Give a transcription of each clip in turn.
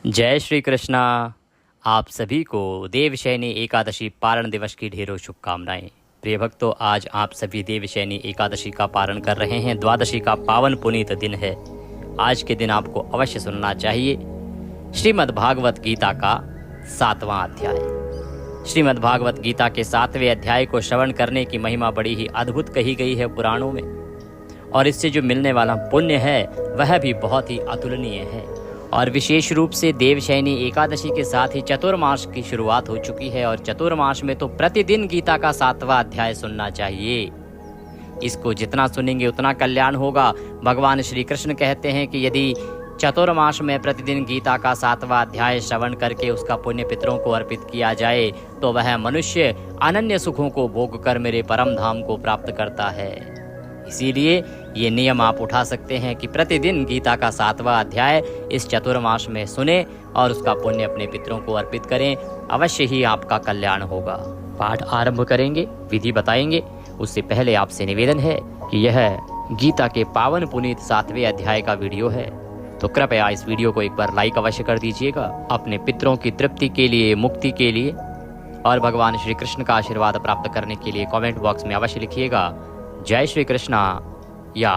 जय श्री कृष्णा। आप सभी को देवशयनी एकादशी पारण दिवस की ढेरों शुभकामनाएं। प्रिय भक्तों, आज आप सभी देवशयनी एकादशी का पारण कर रहे हैं। द्वादशी का पावन पुनीत दिन है। आज के दिन आपको अवश्य सुनना चाहिए श्रीमद् भागवत गीता का 7वां अध्याय। श्रीमद् भागवत गीता के 7वें अध्याय को श्रवण करने की महिमा बड़ी ही अद्भुत कही गई है पुराणों में, और इससे जो मिलने वाला पुण्य है वह भी बहुत ही अतुलनीय है। और विशेष रूप से देवशयनी एकादशी के साथ ही चतुर्मास की शुरुआत हो चुकी है, और चतुर्मास में तो प्रतिदिन गीता का 7वां अध्याय सुनना चाहिए। इसको जितना सुनेंगे उतना कल्याण होगा। भगवान श्री कृष्ण कहते हैं कि यदि चतुर्मास में प्रतिदिन गीता का 7वां अध्याय श्रवण करके उसका पुण्य पितरों को अर्पित किया जाए तो वह मनुष्य अनन्य सुखों को भोग कर मेरे परम धाम को प्राप्त करता है। इसीलिए ये नियम आप उठा सकते हैं कि प्रतिदिन गीता का 7वां अध्याय इस चतुर्मास में सुने और उसका पुण्य अपने पितरों को अर्पित करें। अवश्य ही आपका कल्याण होगा। पाठ आरंभ करेंगे, विधि बताएंगे। उससे पहले आपसे निवेदन है कि यह गीता के पावन पुनीत 7वें अध्याय का वीडियो है, तो कृपया इस वीडियो को एक बार लाइक अवश्य कर दीजिएगा। अपने पितरों की तृप्ति के लिए, मुक्ति के लिए और भगवान श्री कृष्ण का आशीर्वाद प्राप्त करने के लिए कमेंट बॉक्स में अवश्य लिखिएगा जय श्री कृष्णा या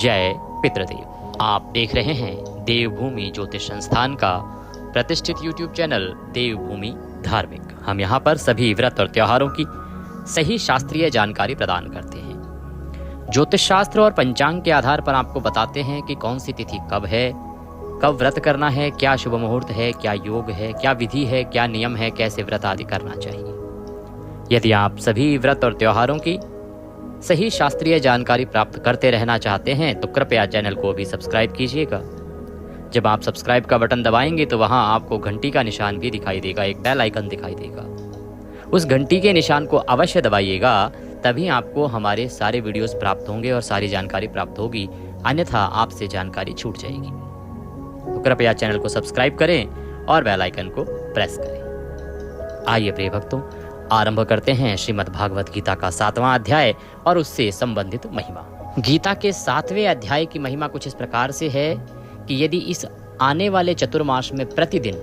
जय पितृदेव। आप देख रहे हैं देवभूमि ज्योतिष संस्थान का प्रतिष्ठित YouTube चैनल देवभूमि धार्मिक। हम यहाँ पर सभी व्रत और त्योहारों की सही शास्त्रीय जानकारी प्रदान करते हैं। ज्योतिष शास्त्र और पंचांग के आधार पर आपको बताते हैं कि कौन सी तिथि कब है, कब व्रत करना है, क्या शुभ मुहूर्त है, क्या योग है, क्या विधि है, क्या नियम है, कैसे व्रत आदि करना चाहिए। यदि आप सभी व्रत और त्योहारों की सही शास्त्रीय जानकारी प्राप्त करते रहना चाहते हैं तो कृपया चैनल को भी सब्सक्राइब कीजिएगा। जब आप सब्सक्राइब का बटन दबाएंगे तो वहां आपको घंटी का निशान भी दिखाई देगा, एक बेल आइकन दिखाई देगा। उस घंटी के निशान को अवश्य दबाइएगा, तभी आपको हमारे सारे वीडियोस प्राप्त होंगे और सारी जानकारी प्राप्त होगी, अन्यथा आपसे जानकारी छूट जाएगी। तो कृपया चैनल को सब्सक्राइब करें और बेल आइकन को प्रेस करें। आइए प्रिय भक्तों, आरंभ करते हैं श्रीमद् भागवत गीता का 7वां अध्याय और उससे संबंधित महिमा। गीता के 7वें अध्याय की महिमा कुछ इस प्रकार से है कि यदि इस आने वाले चतुर्मास में प्रतिदिन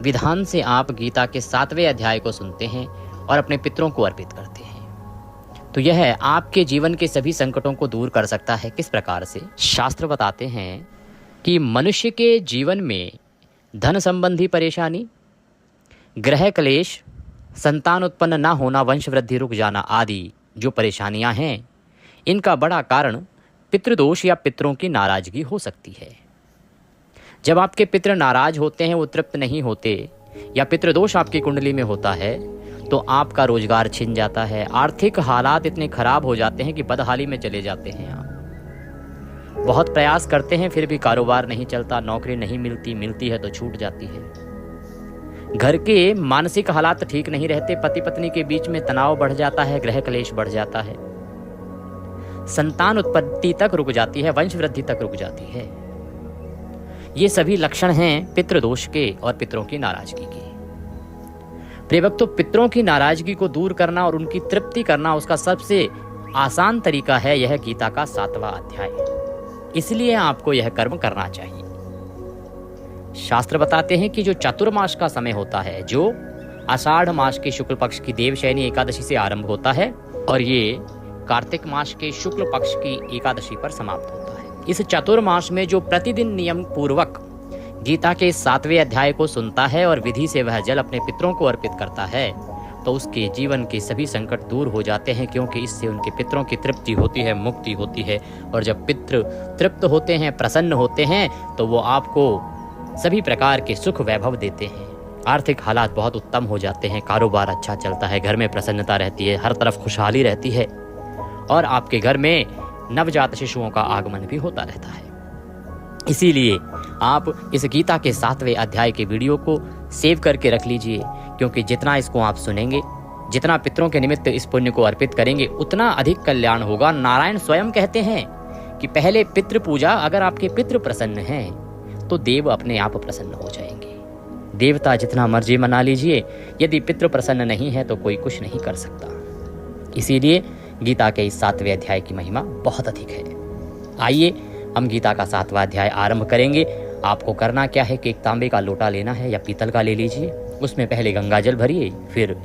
विधान से आप गीता के 7वें अध्याय को सुनते हैं और अपने पितरों को अर्पित करते हैं तो यह आपके जीवन के सभी संकटों को दूर कर सकता है। किस प्रकार से? शास्त्र बताते हैं कि मनुष्य के जीवन में धन संबंधी परेशानी, ग्रह क्लेश, संतान उत्पन्न ना होना, वंश वृद्धि रुक जाना आदि जो परेशानियां हैं, इनका बड़ा कारण पितृदोष या पितरों की नाराजगी हो सकती है। जब आपके पितृ नाराज होते हैं, वो तृप्त नहीं होते, या पितृदोष आपकी कुंडली में होता है तो आपका रोजगार छिन जाता है। आर्थिक हालात इतने खराब हो जाते हैं कि बदहाली में चले जाते हैं। आप बहुत प्रयास करते हैं फिर भी कारोबार नहीं चलता, नौकरी नहीं मिलती, मिलती है तो छूट जाती है। घर के मानसिक हालात ठीक नहीं रहते, पति पत्नी के बीच में तनाव बढ़ जाता है, ग्रह क्लेश बढ़ जाता है, संतान उत्पत्ति तक रुक जाती है, वंश वृद्धि तक रुक जाती है। ये सभी लक्षण हैं पितृदोष के और पितरों की नाराजगी के। प्रिय भक्तों, पितरों की नाराजगी को दूर करना और उनकी तृप्ति करना, उसका सबसे आसान तरीका है यह गीता का 7वां अध्याय। इसलिए आपको यह कर्म करना चाहिए। शास्त्र बताते हैं कि जो चतुर्मास का समय होता है, जो आषाढ़ मास के शुक्ल पक्ष की देवशयनी एकादशी से आरंभ होता है और ये कार्तिक मास के शुक्ल पक्ष की एकादशी पर समाप्त होता है, इस चतुर्मास में जो प्रतिदिन नियम पूर्वक गीता के 7वें अध्याय को सुनता है और विधि से वह जल अपने पितरों को अर्पित करता है तो उसके जीवन के सभी संकट दूर हो जाते हैं, क्योंकि इससे उनके पितरों की तृप्ति होती है, मुक्ति होती है। और जब पितृ तृप्त होते हैं, प्रसन्न होते हैं, तो वो आपको सभी प्रकार के सुख वैभव देते हैं। आर्थिक हालात बहुत उत्तम हो जाते हैं, कारोबार अच्छा चलता है, घर में प्रसन्नता रहती है, हर तरफ खुशहाली रहती है और आपके घर में नवजात शिशुओं का आगमन भी होता रहता है। इसीलिए आप इस गीता के 7वें अध्याय के वीडियो को सेव करके रख लीजिए, क्योंकि जितना इसको आप सुनेंगे, जितना पितरों के निमित्त इस पुण्य को अर्पित करेंगे, उतना अधिक कल्याण होगा। नारायण स्वयं कहते हैं कि पहले पितृ पूजा, अगर आपके पितृ प्रसन्न हैं तो देव अपने आप प्रसन्न हो जाएंगे। देवता जितना मर्जी मना लीजिए, यदि पितृ प्रसन्न नहीं है तो कोई कुछ नहीं कर सकता। इसीलिए गीता के इस 7वें अध्याय की महिमा बहुत अधिक है। आइए हम गीता का 7वां अध्याय आरंभ करेंगे। आपको करना क्या है कि एक तांबे का लोटा लेना है या पीतल का ले लीजिए, उसमें पहले गंगा जल भरिए, फिर